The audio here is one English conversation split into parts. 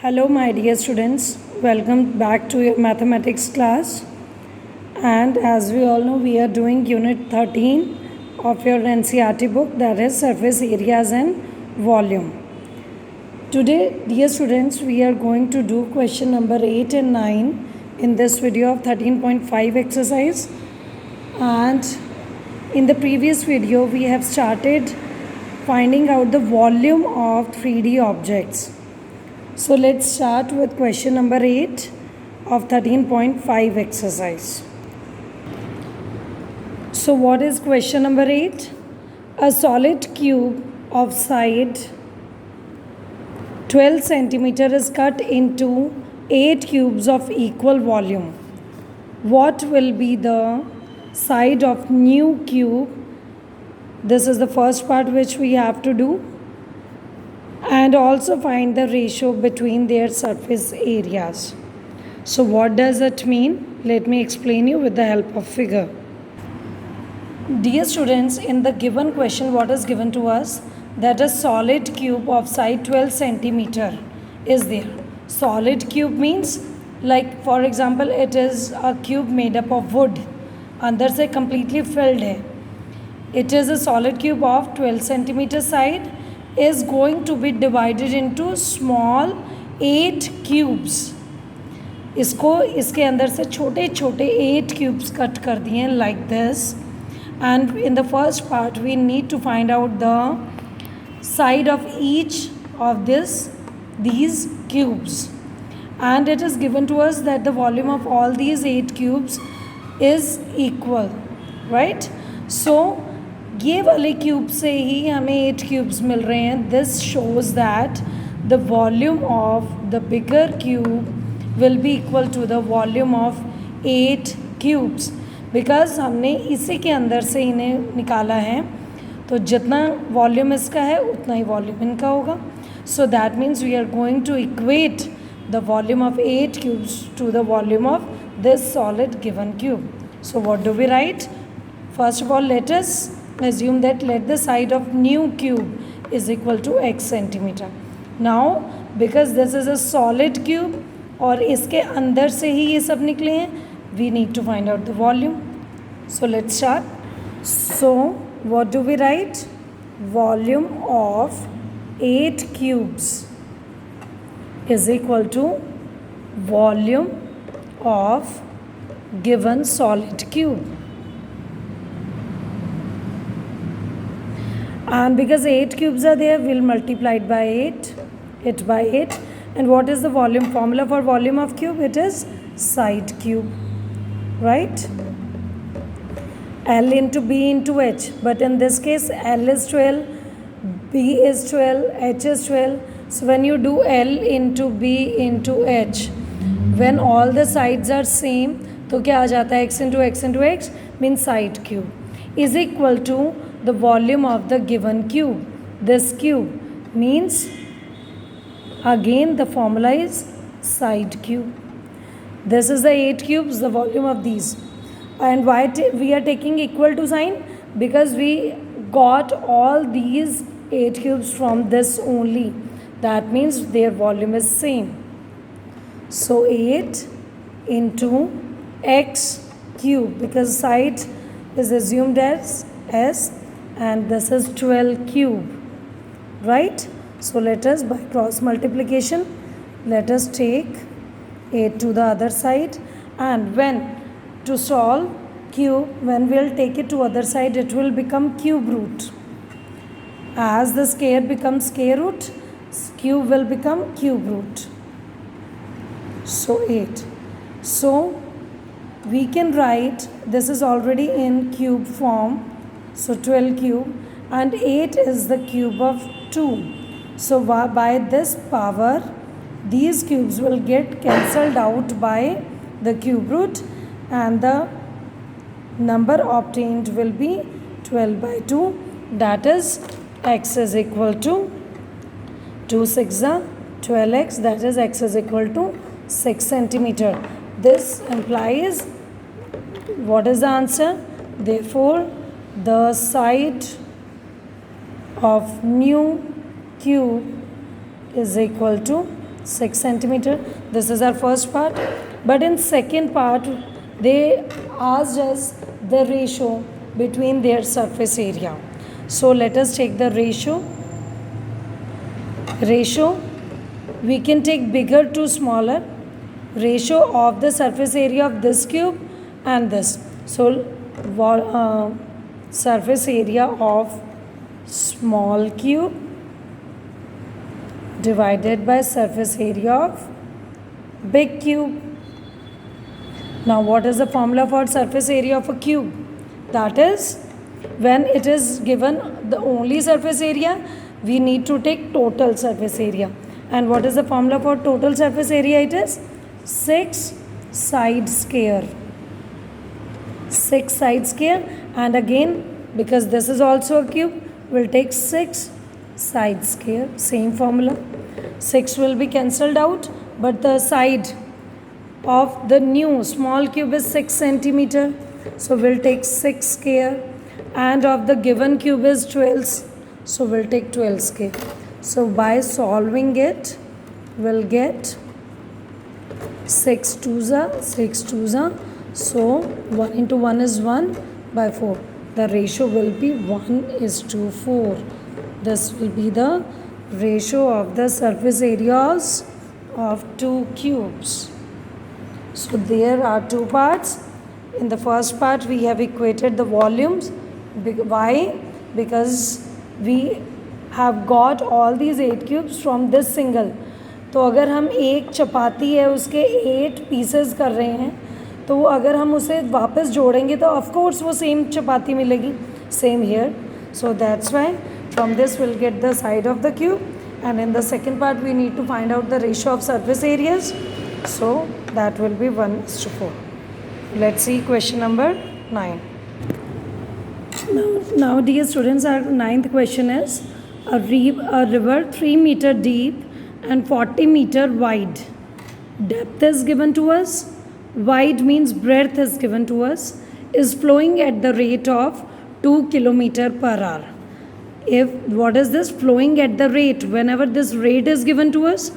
Hello, my dear students. Welcome back to your mathematics class. And as we all know, we are doing Unit 13 of your NCERT book, that is Surface Areas and Volume. Today, dear students, we are going to do question number 8 and 9 in this video of 13.5 exercise. And in the previous video, we have started finding out the volume of 3D objects. So let's start with question number 8 of 13.5 exercise. So what is question number 8? A solid cube of side 12 centimeter is cut into 8 cubes of equal volume. What will be the side of new cube? This is the first part which we have to do. And also find the ratio between their surface areas. So what does it mean? Let me explain you with the help of figure. Dear students, in the given question, what is given to us? That a solid cube of side 12 centimeter is there. Solid cube means, like for example, it is a cube made up of wood. अंदर से completely filled है. It is a solid cube of 12 centimeter side is going to be divided into small 8 cubes. इसको इसके अंदर से छोटे छोटे 8 cubes cut कर दिए हैं like this. And in the first part we need to find out the side of each of these cubes. And it is given to us that the volume of all these 8 cubes is equal, right? So ये वाले cube से ही हमें 8 cubes मिल रहे हैं. This shows that the volume of the bigger cube will be equal to the volume of 8 cubes, because हमने इसी के अंदर से इन्हें निकाला है. तो जितना वॉल्यूम इसका है उतना ही वॉल्यूम इनका होगा. So that means we are going to equate the volume of 8 cubes to the volume of this solid given cube. So what do we write? First of all let us assume that let the side of new cube is equal to x centimeter. Now because this is a solid cube और इसके अंदर से ही ये सब निकले हैं, we need to find out the volume. So let's start. So what do we write? Volume of 8 cubes is equal to volume of given solid cube. And because 8 cubes are there, we'll multiply it by 8. And what is the volume formula for volume of cube? It is side cube, right? L into B into H. But in this case, L is 12, B is 12, H is 12. So when you do L into B into H, when all the sides are same, तो क्या आ जाता है? X into X into X means side cube is equal to the volume of the given cube. This cube means again the formula is side cube. This is the 8 cubes, the volume of these. And why we are taking equal to sign? Because we got all these 8 cubes from this only. That means their volume is same. So 8 into x cube, because side is assumed as S, and this is 12 cube, right? So let us, by cross multiplication, let us take 8 to the other side. And when to solve cube, when we'll take it to other side, it will become cube root. As the square becomes square root, cube will become cube root. So 8. So we can write, this is already in cube form. So 12 cube, and 8 is the cube of 2. So by this power, these cubes will get cancelled out by the cube root, and the number obtained will be 12 by 2. That is x is equal to 2 6 12x, that is x is equal to 6 centimeter. This implies, what is the answer? Therefore the side of new cube is equal to 6 centimeter. This is our first part. But in second part, they asked us the ratio between their surface area. So let us take the ratio. We can take bigger to smaller. Ratio of the surface area of this cube and this. So surface area of small cube divided by surface area of big cube. Now what is the formula for surface area of a cube? That is, when it is given the only surface area, we need to take total surface area. And what is the formula for total surface area? It is 6 side square. 6 side square, and again because this is also a cube, we'll take 6 side square. Same formula. 6 will be cancelled out, but the side of the new small cube is 6 centimeter. So we'll take 6 square, and of the given cube is 12. So we'll take 12 square. So by solving it, we'll get 6 twos are 6 twos are. So 1 into 1 is 1 by 4. The ratio will be 1:4. This will be the ratio of the surface areas of two cubes. So there are two parts. In the first part, we have equated the volumes. Why? Because we have got all these 8 cubes from this single. तो अगर हम एक चपाती है उसके 8 pieces कर रहे हैं, तो अगर हम उसे वापस जोड़ेंगे तो ऑफ कोर्स वो सेम चपाती मिलेगी. Same here. So that's why from this will get the side of the cube, and in the second part we need to find out the ratio of surface areas. So that will be 1:4. Let's see question number 9. Now dear students, our 9th question is a river 3 meter deep and 40 meter wide. Depth is given to us. Wide means breadth is given to us. Is flowing at the rate of 2 kilometer per hour. If what is this? Flowing at the rate. Whenever this rate is given to us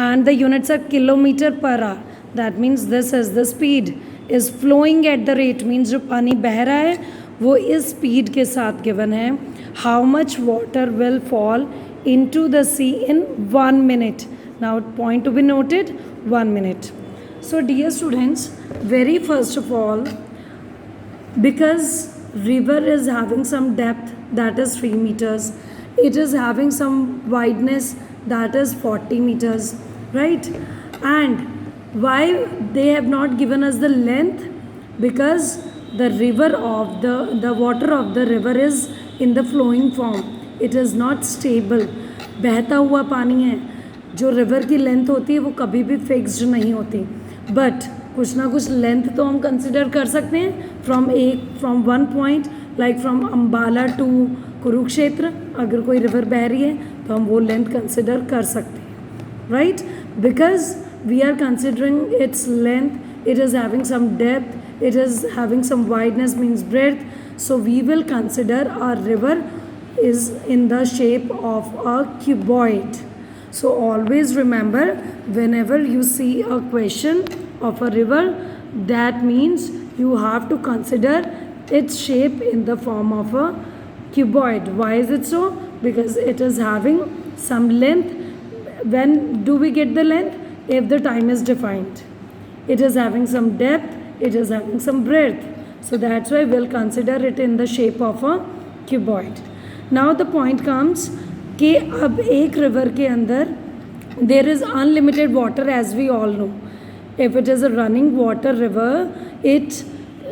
and the units are kilometer per hour, that means this is the speed. Is flowing at the rate means जो पानी बह रहा है वो इस speed के साथ given है. How much water will fall into the sea in 1 minute? Now point to be noted, 1 minute. So dear students, very first of all, because river is having some depth, that is 3 meters, it is having some wideness, that is 40 meters, right? And why they have not given us the length? Because the river of the water of the river is in the flowing form. It is not stable. बहता हुआ पानी है. जो river की length होती है वो कभी भी फिक्स्ड नहीं होती, बट कुछ ना कुछ लेंथ तो हम कंसिडर कर सकते हैं from one point, like from Ambala to Kurukshetra. अगर कोई रिवर बह रही है तो हम वो लेंथ कंसिडर कर सकते हैं, right? Because we are considering its length. It is having some depth, it is having some wideness means breadth. So we will consider our river is in the shape of a cuboid. So always remember, whenever you see a question of a river, that means you have to consider its shape in the form of a cuboid. Why is it so? Because it is having some length. When do we get the length? If the time is defined. It is having some depth, it is having some breadth. So that's why we'll consider it in the shape of a cuboid. Now the point comes कि अब एक river के अंदर there is unlimited water, as we all know. If it is a running water river, it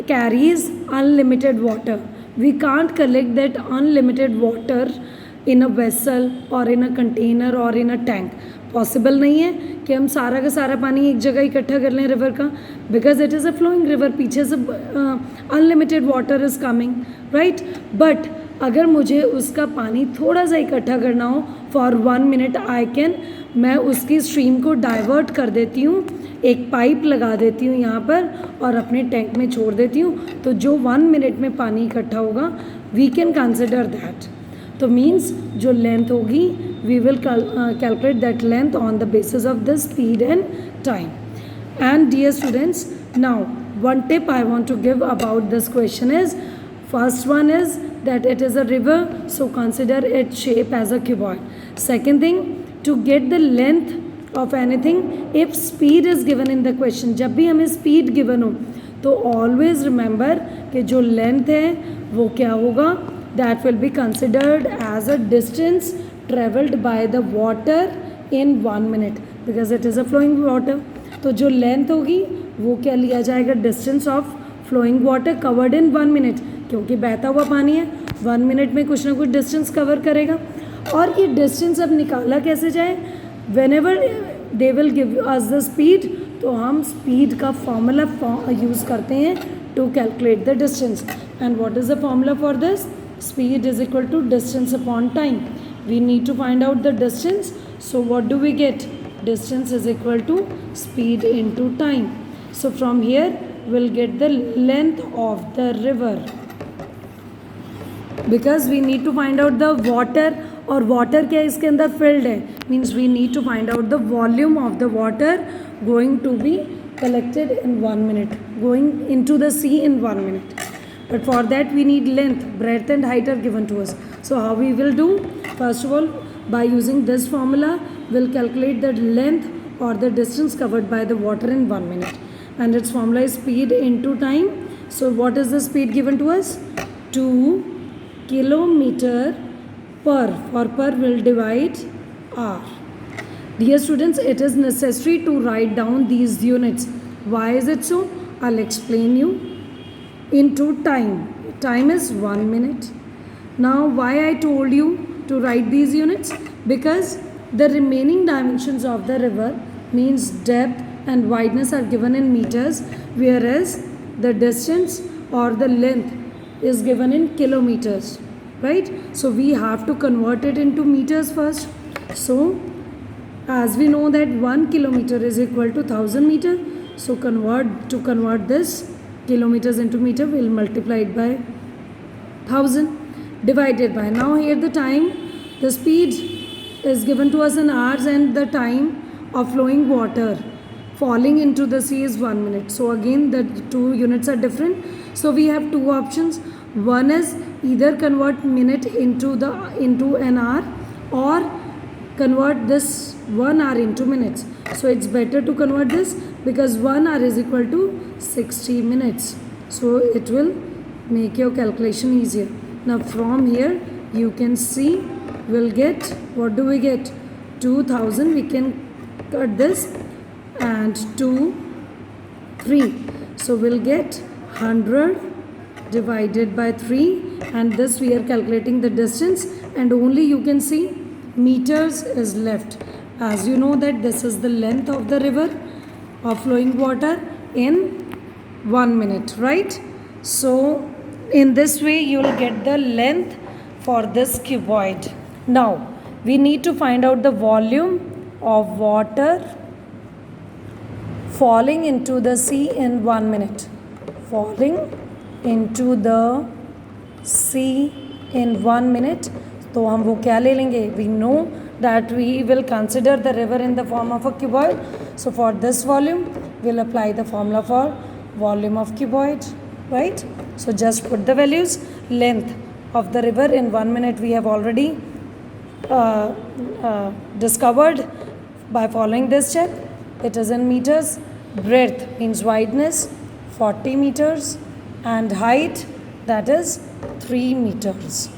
carries unlimited water. We can't collect that unlimited water in a vessel or in a container or in a tank. Possible नहीं है कि हम सारा का सारा पानी एक जगह इकट्ठा कर लें रिवर का, because it is a flowing river. पीछे से unlimited water is coming, right? But अगर मुझे उसका पानी थोड़ा सा इकट्ठा करना हो फॉर 1 मिनट, मैं उसकी स्ट्रीम को डाइवर्ट कर देती हूँ, एक पाइप लगा देती हूँ यहाँ पर और अपने टैंक में छोड़ देती हूँ. तो जो 1 मिनट में पानी इकट्ठा होगा, वी कैन कंसिडर दैट. तो मीन्स जो लेंथ होगी we will calculate that length on the basis of the speed and time. And dear students, now one tip I want to give about this question is, first one is that it is a river, so consider its shape as a cuboid. Second thing, to get the length of anything, if speed is given in the question, जब भी हमें speed given हो तो always remember कि जो length है वो क्या होगा, that will be considered as a distance travelled by the water in 1 minute because it is a flowing water. तो जो length होगी वो क्या लिया जाएगा, distance of flowing water covered in 1 minute, क्योंकि बहता हुआ पानी है 1 मिनट में कुछ ना कुछ डिस्टेंस कवर करेगा. और ये डिस्टेंस अब निकाला कैसे जाए, whenever they will give us the speed, तो हम स्पीड का फॉर्मूला यूज़ करते हैं to calculate the distance. And what is the formula for this, speed is equal to distance upon time. We need to find out the distance, so what do we get, distance is equal to speed into time. So from here we'll get the length of the river because we need to find out the water, और water क्या इसके अंदर filled है, means we need to find out the volume of the water going to be collected in 1 minute, going into the sea in 1 minute. But for that we need length, breadth and height are given to us. So how we will do, first of all by using this formula we'll calculate the length or the distance covered by the water in 1 minute. And its formula is speed into time. So what is the speed given to us, 2 kilometer per, for per will divide r. Dear students, it is necessary to write down these units. Why is it so, I'll explain you. Into time, time is 1 minute. Now why I told you to write these units, because the remaining dimensions of the river, means depth and wideness, are given in meters, whereas the distance or the length is given in kilometers, right? So we have to convert it into meters first. So as we know that 1 kilometer is equal to 1000 meter, so to convert this kilometers into meter, we'll multiply it by 1000 divided by, now here the time, the speed is given to us in hours and the time of flowing water falling into the sea is 1 minute. So again the two units are different. So we have two options. One is either convert minute into an hour, or convert this 1 hour into minutes. So it's better to convert this because 1 hour is equal to 60 minutes. So it will make your calculation easier. Now from here you can see we'll get, what do we get, 2000. We can cut this and 2 3, so we'll get 100 divided by 3, and this we are calculating the distance, and only you can see meters is left, as you know that this is the length of the river of flowing water in 1 minute, right? So in this way you will get the length for this cuboid. Now we need to find out the volume of water falling into the sea in 1 minute. Falling into the sea in 1 minute. तो हम वो क्या ले लेंगे, we know that we will consider the river in the form of a cuboid. So for this volume we'll apply the formula for volume of cuboid, right? So just put the values. Length of the river in 1 minute we have already discovered by following this step. It is in meters. Breadth means wideness, 40 meters, and height, that is 3 meters.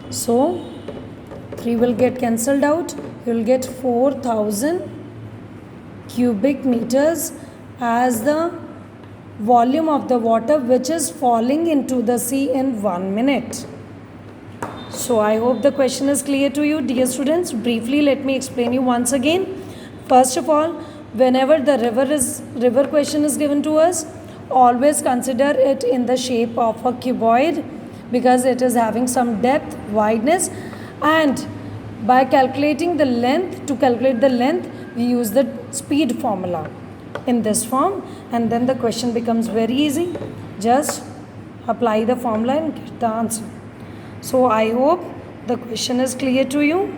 So 3 will get cancelled out. You will get 4000 cubic meters as the volume of the water which is falling into the sea in 1 minute. So I hope the question is clear to you, dear students. Briefly let me explain you once again. First of all, whenever the river question is given to us, always consider it in the shape of a cuboid because it is having some depth, wideness, and by calculating the length, to calculate the length we use the speed formula in this form, and then the question becomes very easy. Just apply the formula and get the answer. So I hope the question is clear to you.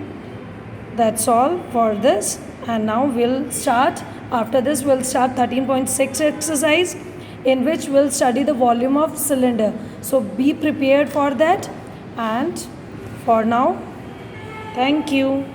That's all for this. And now we'll start, after this we'll start 13.6 exercise, in which we'll study the volume of cylinder. So be prepared for that. And for now, thank you.